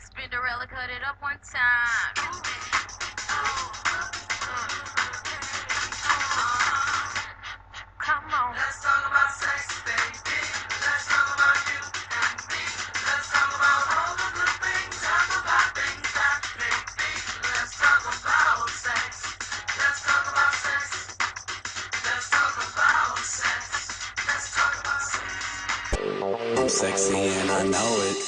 Spinderella cut it up one time. Come on. Let's talk about sex, baby. Let's talk about you and me. Let's talk about all of the things and the bad things that make me. Let's talk about sex. Let's talk about sex. Let's talk about sex. Let's talk about sex. I'm sexy and I know it.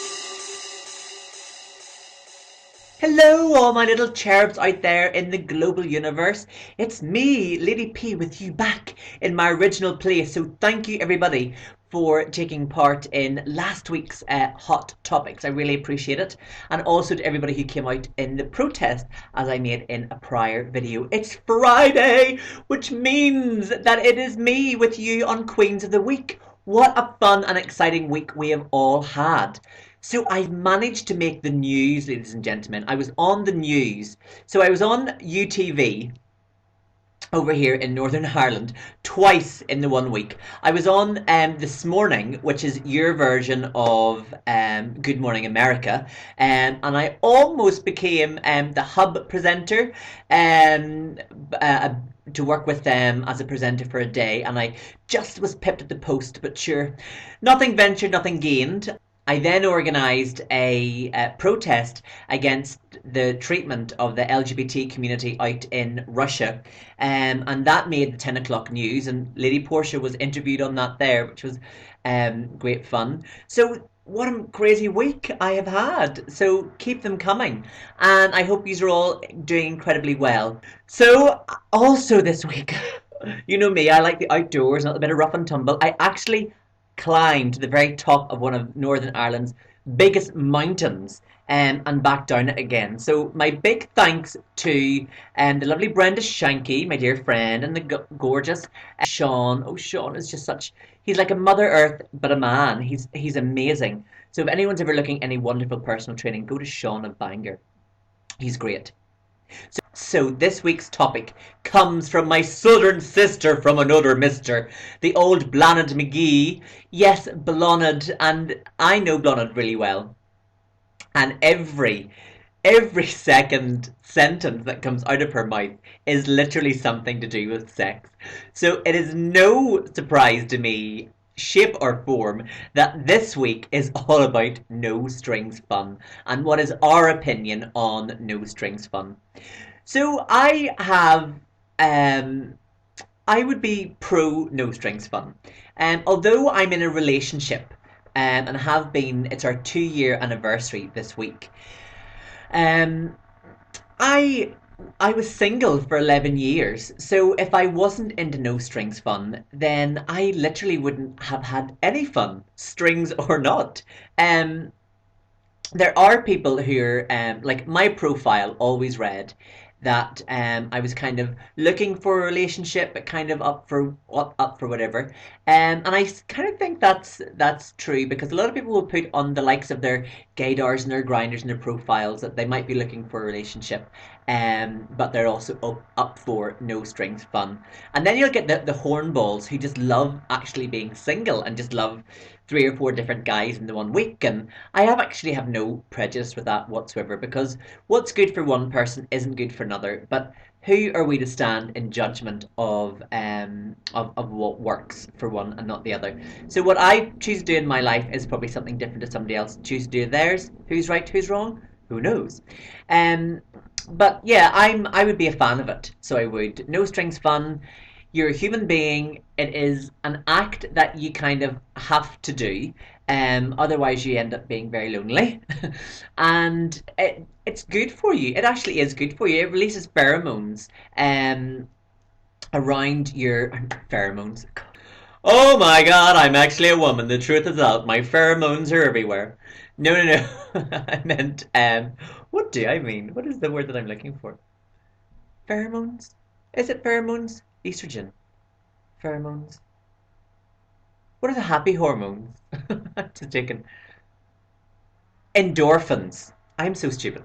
Hello, all my little cherubs out there in the global universe. It's me, Lady P, with you back in my original place. So thank you, everybody, for taking part in last week's Hot Topics. I really appreciate it. And also to everybody who came out in the protest as I made in a prior video. It's Friday, which means that it is me with you on Queens of the Week. What a fun and exciting week we have all had. So I've managed to make the news, ladies and gentlemen. I was on the news. So I was on UTV over here in Northern Ireland twice in the 1 week. I was on This Morning, which is your version of Good Morning America, and I almost became the hub presenter to work with them as a presenter for a day, and I just was pipped at the post, but sure, nothing ventured, nothing gained. I then organised a protest against the treatment of the LGBT community out in Russia, and that made the 10 o'clock news, and Lady Portia was interviewed on that there, which was great fun. So what a crazy week I have had. So keep them coming, and I hope you are all doing incredibly well. So also this week, you know me, I like the outdoors, not a bit of rough and tumble. I actually climbed to the very top of one of Northern Ireland's biggest mountains, and back down it again. So my big thanks to the lovely Brenda Shanky, my dear friend, and the gorgeous Sean. Oh, Sean is just such, he's like a Mother Earth, but a man. He's amazing. So if anyone's ever looking any wonderful personal training, go to Sean of Bangor. He's great. So this week's topic comes from my southern sister from another mister, the old Blonde McGee. Yes, Blonde, and I know Blonde really well. And every second sentence that comes out of her mouth is literally something to do with sex. So it is no surprise to me, shape or form, that this week is all about no strings fun and what is our opinion on no strings fun. So I would be pro no strings fun. Although I'm in a relationship, and have been, it's our 2 year anniversary this week. I I was single for 11 years, so if I wasn't into no strings fun, then I literally wouldn't have had any fun, strings or not. Um, there are people who are like my profile always read that I was kind of looking for a relationship but kind of up for whatever, and I kind of think that's true because a lot of people will put on the likes of their gaydars and their grinders and their profiles that they might be looking for a relationship, but they're also up for no strings fun. And then you'll get the hornballs who just love actually being single and just love 3 or 4 different guys in the 1 week. And I have no prejudice with that whatsoever because what's good for one person isn't good for another. But who are we to stand in judgment of what works for one and not the other? So what I choose to do in my life is probably something different to somebody else choose to do theirs. Who's right, who's wrong? Who knows? Um, but yeah, I would be a fan of it. So I would. No strings fun. You're a human being. It is an act that you kind of have to do. Otherwise you end up being very lonely. And it's good for you. It actually is good for you. It releases pheromones around your pheromones. Oh my god, I'm actually a woman. The truth is out. My pheromones are everywhere. No, no, no. I meant, what do I mean? What is the word that I'm looking for? Pheromones? Is it pheromones? Estrogen. Pheromones. What are the happy hormones? I'm just joking. Endorphins. I'm so stupid.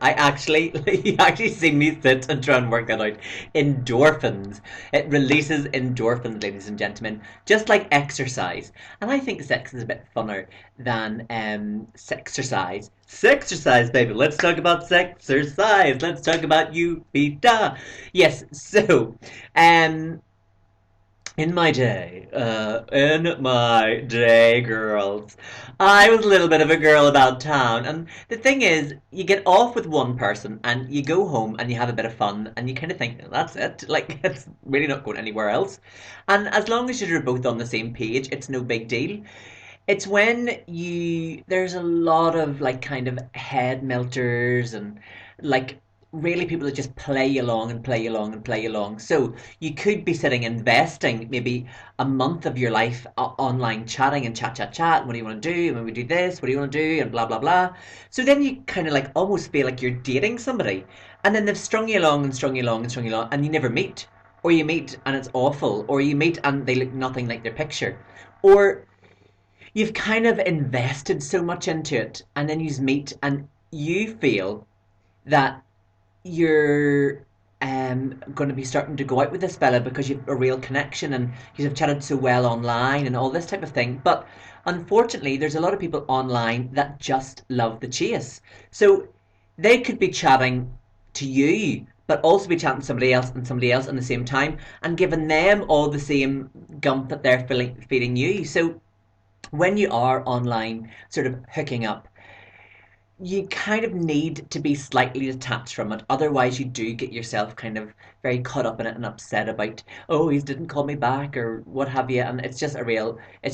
You actually see me sit and try and work that out. Endorphins. It releases endorphins, ladies and gentlemen, just like exercise. And I think sex is a bit funner than sexercise. Sexercise, baby. Let's talk about sexercise. Let's talk about you, Beta. Yes. So, um, in my day, girls, I was a little bit of a girl about town. And the thing is, you get off with one person and you go home and you have a bit of fun and you kind of think, that's it. Like, it's really not going anywhere else. And as long as you're both on the same page, it's no big deal. It's when there's a lot of like kind of head melters and like really people that just play along and play along and play along. So you could be sitting investing maybe a month of your life online chatting and chat, chat, chat. What do you want to do? When we do this, what do you want to do? And blah, blah, blah. So then you kind of like almost feel like you're dating somebody. And then they've strung you along and strung you along and strung you along and you never meet. Or you meet and it's awful. Or you meet and they look nothing like their picture. Or you've kind of invested so much into it and then you meet and you feel that you're going to be starting to go out with this fella because you've a real connection and you've chatted so well online and all this type of thing. But unfortunately, there's a lot of people online that just love the chase. So they could be chatting to you, but also be chatting to somebody else and somebody else at the same time and giving them all the same gump that they're feeding you. So when you are online sort of hooking up, you kind of need to be slightly detached from it. Otherwise, you do get yourself kind of very caught up in it and upset about, oh, he didn't call me back or what have you. And it's just a real a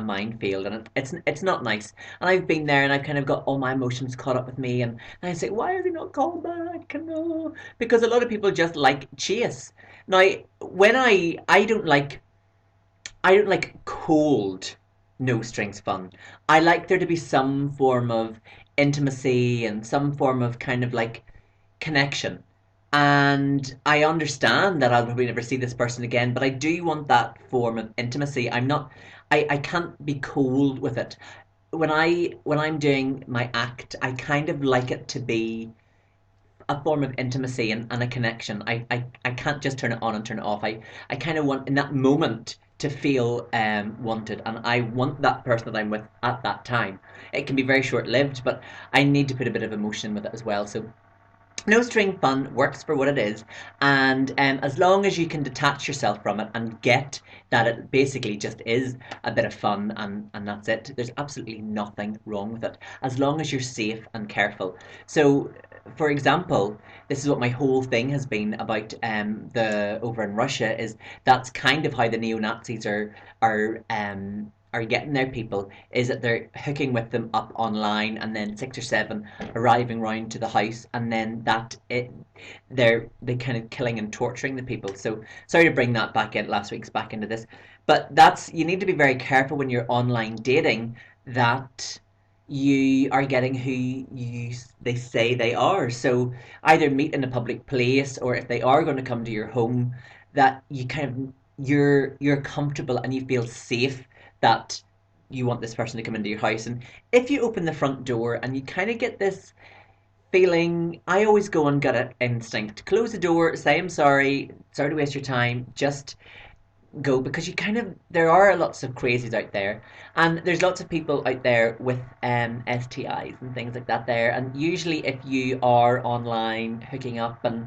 minefield, and it's not nice. And I've been there, and I've kind of got all my emotions caught up with me, and I say, why has he not called back? No, because a lot of people just like chase. Now, when I don't like cold, no strings fun. I like there to be some form of intimacy and some form of kind of like connection. And I understand that I'll probably never see this person again, but I do want that form of intimacy. I can't be cold with it. When I'm doing my act, I kind of like it to be a form of intimacy and a connection. I can't just turn it on and turn it off. I kind of want in that moment to feel wanted, and I want that person that I'm with at that time. It can be very short lived, but I need to put a bit of emotion with it as well. So no string fun works for what it is, and as long as you can detach yourself from it and get that it basically just is a bit of fun and that's it, there's absolutely nothing wrong with it as long as you're safe and careful. So for example, this is what my whole thing has been about the over in Russia is that's kind of how the neo-Nazis are getting their people is that they're hooking with them up online and then six or seven arriving round to the house and then they kind of killing and torturing the people. So sorry to bring that back in last week's back into this, but that's you need to be very careful when you're online dating that you are getting who they say they are. So either meet in a public place or if they are going to come to your home, that you kind of you're comfortable and you feel safe that you want this person to come into your house. And if you open the front door and you kind of get this feeling, I always go on gut instinct. Close the door, say I'm sorry to waste your time, just go because you kind of there are lots of crazies out there and there's lots of people out there with STIs and things like that there, and usually if you are online hooking up and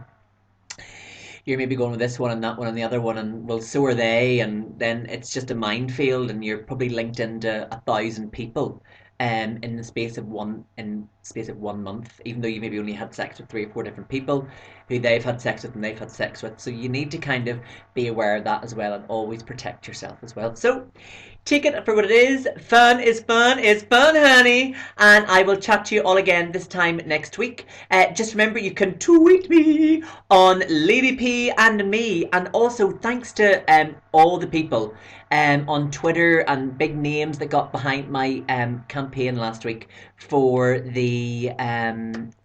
you're maybe going with this one and that one and the other one and well so are they, and then it's just a minefield and you're probably linked into 1,000 people in the space of 1 month, even though you maybe only had sex with three or four different people who they've had sex with and they've had sex with. So you need to kind of be aware of that as well and always protect yourself as well. So take it for what it is. Fun is fun, honey. And I will chat to you all again this time next week. Just remember you can tweet me on Lady P and me. And also thanks to all the people on Twitter and big names that got behind my campaign last week for the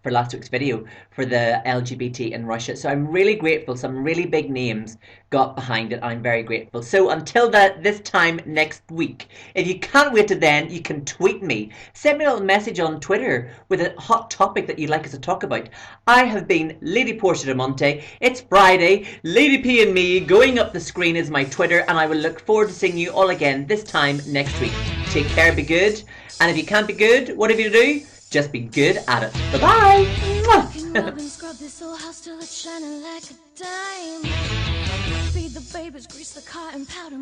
for last week's video for the LGBT in Russia. So I'm really grateful. Some really big names got behind it. I'm very grateful. So until this time next week, if you can't wait to then, you can tweet me. Send me a little message on Twitter with a hot topic that you'd like us to talk about. I have been Lady Portia de Monte. It's Friday. Lady P and me going up the screen is my Twitter, and I will look forward to seeing you all again this time next week. Take care, be good, and if you can't be good, what have you to do? Just be good at it. Bye-bye. Scrub this old house till it's shining like a dime. Feed the babies, grease the car, and powder